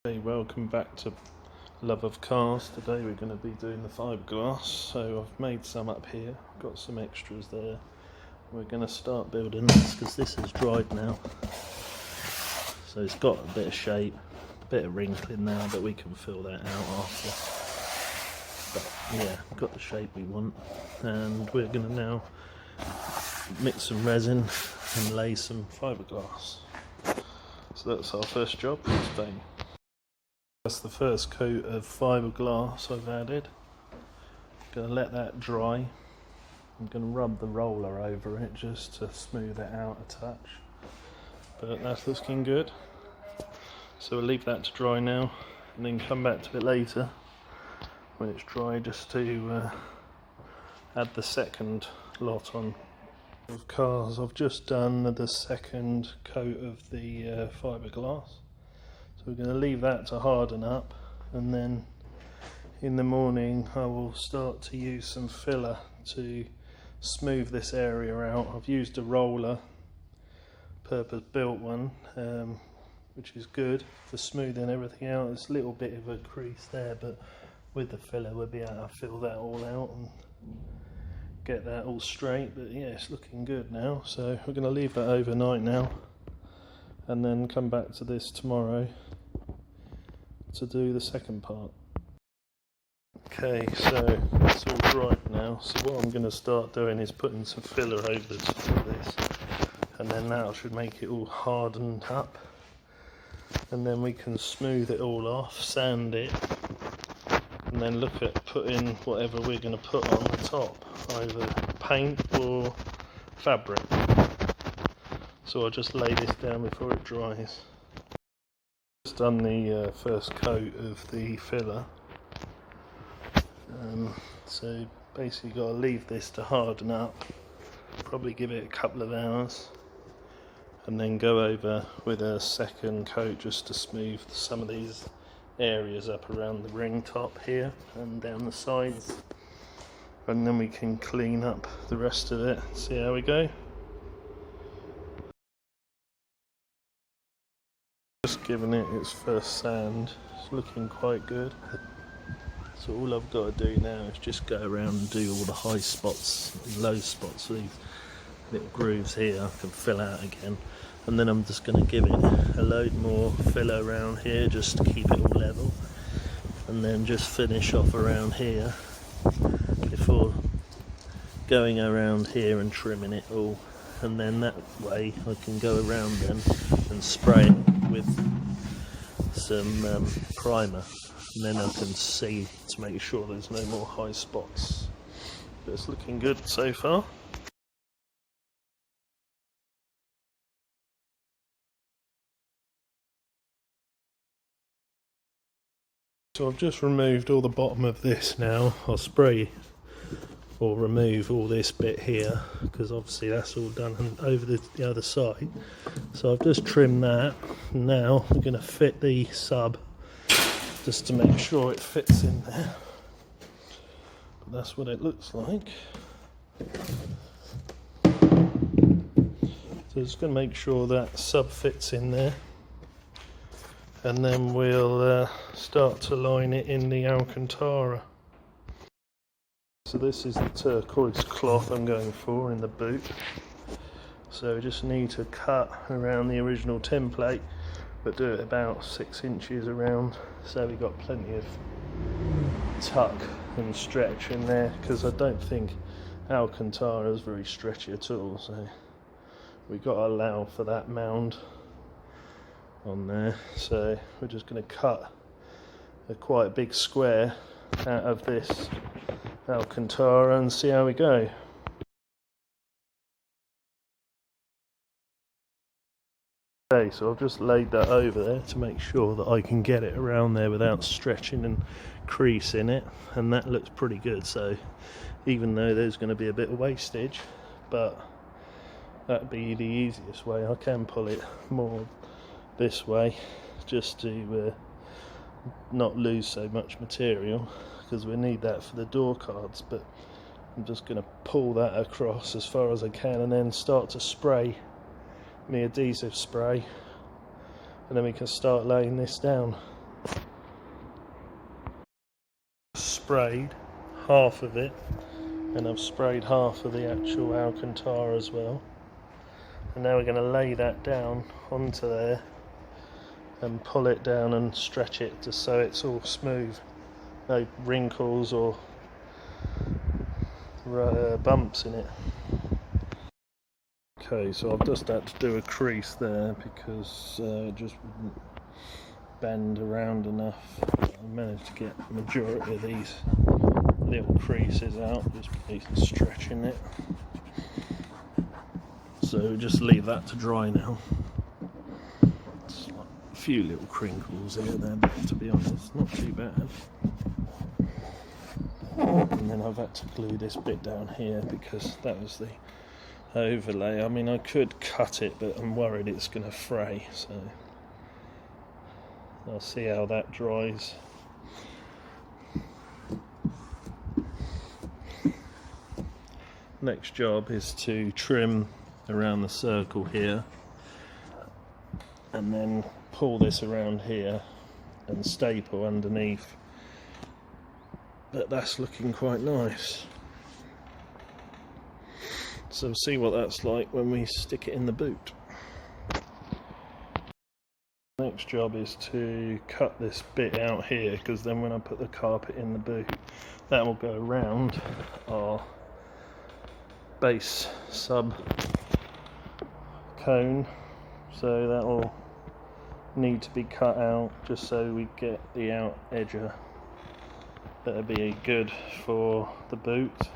Hey, welcome back to Love of Cars. Today we're going to be doing the fiberglass. So I've made some up here, got some extras there. We're going to start building this because this is dried now. So it's got a bit of shape, a bit of wrinkling now, but we can fill that out after. But yeah, we've got the shape we want, and we're going to now mix some resin and lay some fiberglass. So that's our first job for today. That's the first coat of fiberglass I've added. I'm going to let that dry. I'm going to rub the roller over it just to smooth it out a touch. But that's looking good. So we'll leave that to dry now and then come back to it later when it's dry, just to add the second lot on of cars. I've just done the second coat of the fiberglass. So we're going to leave that to harden up, and then in the morning I will start to use some filler to smooth this area out. I've used a roller, purpose built one, which is good for smoothing everything out. There's a little bit of a crease there, but with the filler we'll be able to fill that all out and get that all straight. But yeah, it's looking good now, so we're going to leave that overnight now and then come back to this tomorrow to do the second part. Okay, so it's all dried now, so what I'm going to start doing is putting some filler over the top of this, and then that should make it all hardened up, and then we can smooth it all off, sand it, and then look at putting whatever we're going to put on the top, either paint or fabric. So I'll just lay this down before it dries. Just done the first coat of the filler, so basically got to leave this to harden up, probably give it a couple of hours, and then go over with a second coat just to smooth some of these areas up around the ring top here and down the sides, and then we can clean up the rest of it. See how we go. Just giving it its first sand. It's looking quite good. So all I've got to do now is just go around and do all the high spots and low spots. So these little grooves here I can fill out again, and then I'm just going to give it a load more filler around here just to keep it all level, and then just finish off around here before going around here and trimming it all. And then that way I can go around then and spray it with some primer, and then I can see to make sure there's no more high spots. But it's looking good so far. So I've just removed all the bottom of this now. I'll spray or remove all this bit here, because obviously that's all done over the other side. So I've just trimmed that. Now we're going to fit the sub just to make sure it fits in there. But that's what it looks like. So just going to make sure that sub fits in there, and then we'll start to line it in the Alcantara. So this is the turquoise cloth I'm going for in the boot. So we just need to cut around the original template, but do it about 6 inches around, so we've got plenty of tuck and stretch in there, because I don't think Alcantara is very stretchy at all, so we've got to allow for that mound on there. So we're just going to cut a quite big square out of this Alcantara and see how we go. Okay, so I've just laid that over there to make sure that I can get it around there without stretching and creasing it, and that looks pretty good. So even though there's going to be a bit of wastage, but that'd be the easiest way. I can pull it more this way just to not lose so much material, because we need that for the door cards. But I'm just going to pull that across as far as I can and then start to spray my adhesive spray, and then we can start laying this down. sprayed, half of it, and I've sprayed half of the actual Alcantara as well. And now we're going to lay that down onto there and pull it down and stretch it just so it's all smooth, no wrinkles or bumps in it. Okay, so I've just had to do a crease there because it just wouldn't bend around enough. I managed to get the majority of these little creases out just by stretching it. So just leave that to dry now. It's like a few little crinkles here and there, but to be honest, not too bad. And then I've had to glue this bit down here because that was the overlay. I mean, I could cut it, but I'm worried it's going to fray, so I'll see how that dries. Next job is to trim around the circle here and then pull this around here and staple underneath, but that's looking quite nice. So we'll see what that's like when we stick it in the boot. Next job is to cut this bit out here, because then when I put the carpet in the boot, that will go around our base sub cone, so that will need to be cut out just so we get the out edger that'll be good for the boot.